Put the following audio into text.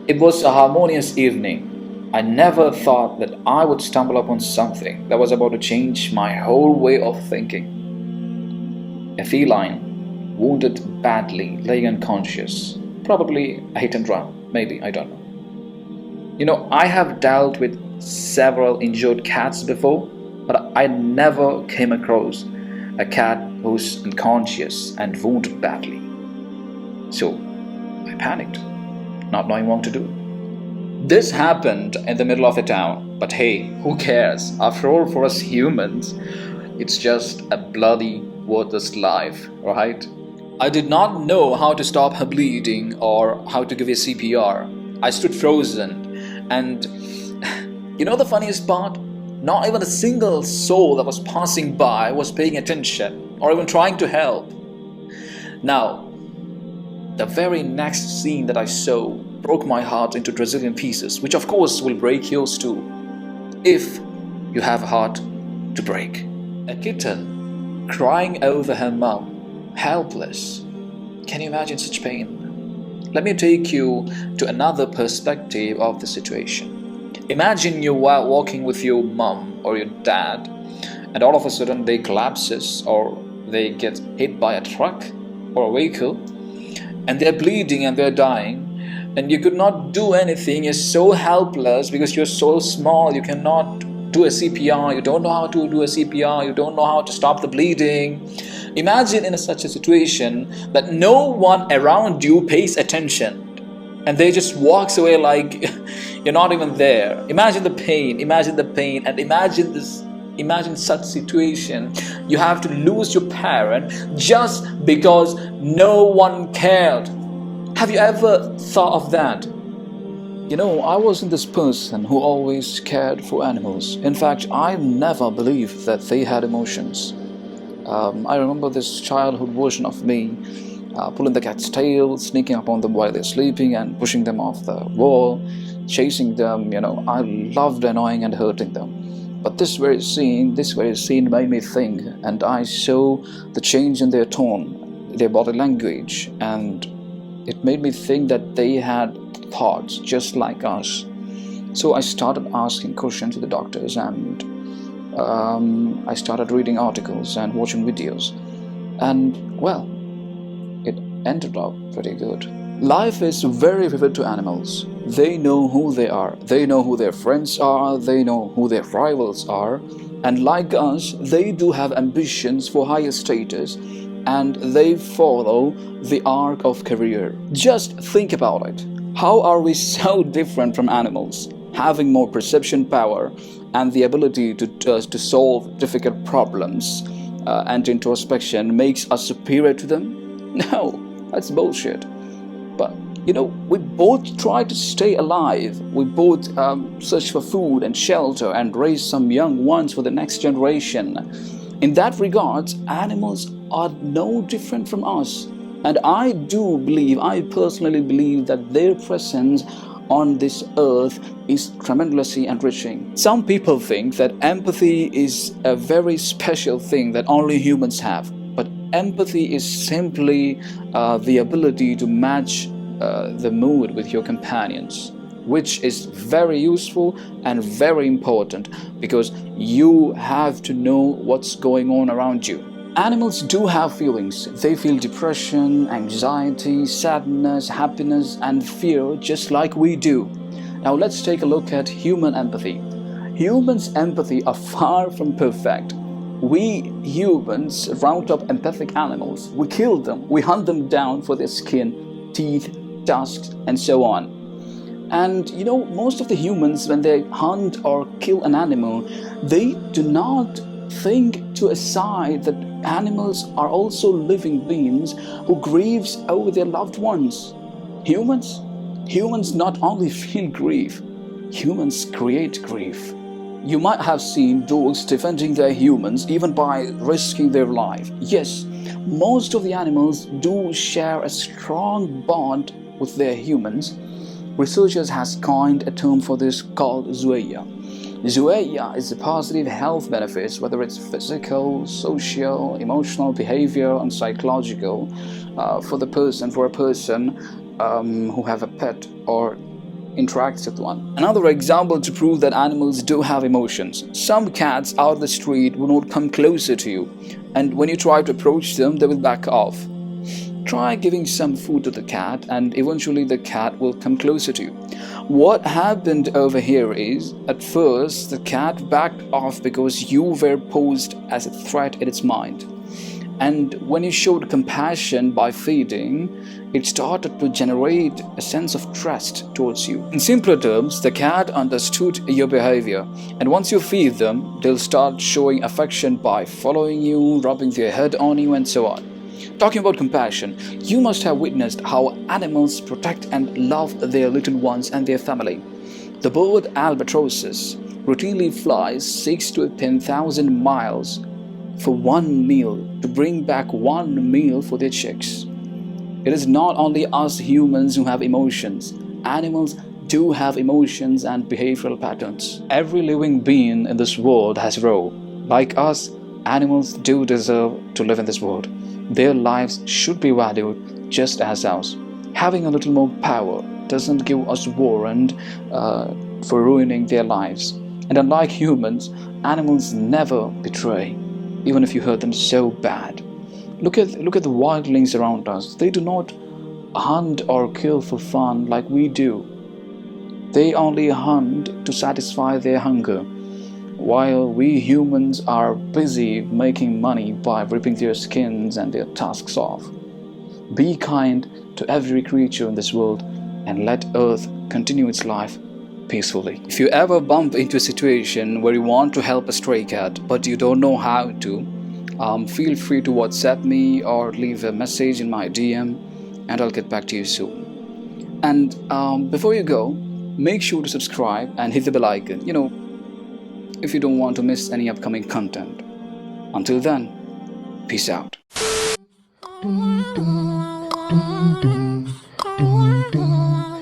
It was a harmonious evening. I never thought that I would stumble upon something that was about to change my whole way of thinking. A feline, wounded badly, laying unconscious. Probably a hit and run, maybe, I don't know. I have dealt with several injured cats before, but I never came across a cat who's unconscious and wounded badly. So I panicked, not knowing what to do. This happened in the middle of a town, but hey, who cares? After all, for us humans, it's just a bloody, worthless life, right? I did not know how to stop her bleeding or how to give a CPR. I stood frozen, and the funniest part? Not even a single soul that was passing by was paying attention or even trying to help. Now, the very next scene that I saw broke my heart into trillion pieces, which of course will break yours too, if you have a heart to break. A kitten crying over her mum, helpless. Can you imagine such pain? Let me take you to another perspective of the situation. Imagine you are walking with your mum or your dad, and all of a sudden they collapses or they get hit by a truck or a vehicle, and they're bleeding and they're dying, and you could not do anything. You're so helpless because you're so small. You cannot do a CPR. You don't know how to do a CPR. You don't know how to stop the bleeding. Imagine in such a situation that no one around you pays attention and they just walks away like you're not even there. Imagine the pain, and imagine such situation. You have to lose your parent just because no one cared. Have you ever thought of that? I wasn't this person who always cared for animals. In fact, I never believed that they had emotions. I remember this childhood version of me pulling the cat's tail, sneaking up on them while they're sleeping and pushing them off the wall, chasing them. I loved annoying and hurting them. But this very scene made me think, and I saw the change in their tone, their body language, and it made me think that they had thoughts just like us. So I started asking questions to the doctors, and I started reading articles and watching videos. And well, it ended up pretty good. Life is very vivid to animals. They know who they are, they know who their friends are, they know who their rivals are, and like us, they do have ambitions for higher status, and they follow the arc of career. Just think about it. How are we so different from animals, having more perception power and the ability to solve difficult problems, and introspection makes us superior to them? No, that's bullshit. But we both try to stay alive. We both search for food and shelter and raise some young ones for the next generation. In that regard, animals are no different from us. And I personally believe that their presence on this earth is tremendously enriching. Some people think that empathy is a very special thing that only humans have. But empathy is simply the ability to match the mood with your companions, which is very useful and very important because you have to know what's going on around you. Animals do have feelings. They feel depression, anxiety, sadness, happiness, and fear just like we do. Now let's take a look at human empathy. Humans' empathy are far from perfect. We humans round up empathic animals. We kill them. We hunt them down for their skin, teeth, tusks, and so on. And most of the humans, when they hunt or kill an animal, they do not think to a side that animals are also living beings who grieves over their loved ones. Humans not only feel grief, humans create grief. You might have seen dogs defending their humans even by risking their life. Yes, most of the animals do share a strong bond with their humans. Researchers has coined a term for this called zoeia. Zoeia is the positive health benefits, whether it's physical, social, emotional, behavioral, and psychological, for a person who have a pet or interacts with one. Another example to prove that animals do have emotions. Some cats out of the street will not come closer to you, and when you try to approach them, they will back off. Try giving some food to the cat, and eventually the cat will come closer to you. What happened over here is, at first, the cat backed off because you were posed as a threat in its mind. And when you showed compassion by feeding, it started to generate a sense of trust towards you. In simpler terms, the cat understood your behavior, and once you feed them, they'll start showing affection by following you, rubbing their head on you, and so on. Talking about compassion, you must have witnessed how animals protect and love their little ones and their family. The bird albatrosses routinely flies 6 to 10,000 miles for one meal to bring back one meal for their chicks. It is not only us humans who have emotions. Animals do have emotions and behavioral patterns. Every living being in this world has a role. Like us, animals do deserve to live in this world. Their lives should be valued just as ours. Having a little more power doesn't give us warrant for ruining their lives. And unlike humans, animals never betray, even if you hurt them so bad. Look at the wildlings around us. They do not hunt or kill for fun like we do. They only hunt to satisfy their hunger, while we humans are busy making money by ripping their skins and their tusks off. Be kind to every creature in this world and let Earth continue its life peacefully. If you ever bump into a situation where you want to help a stray cat but you don't know how to, feel free to WhatsApp me or leave a message in my DM, and I'll get back to you soon. And before you go, make sure to subscribe and hit the bell icon, if you don't want to miss any upcoming content. Until then, peace out. Dum dum dum dum dum dum.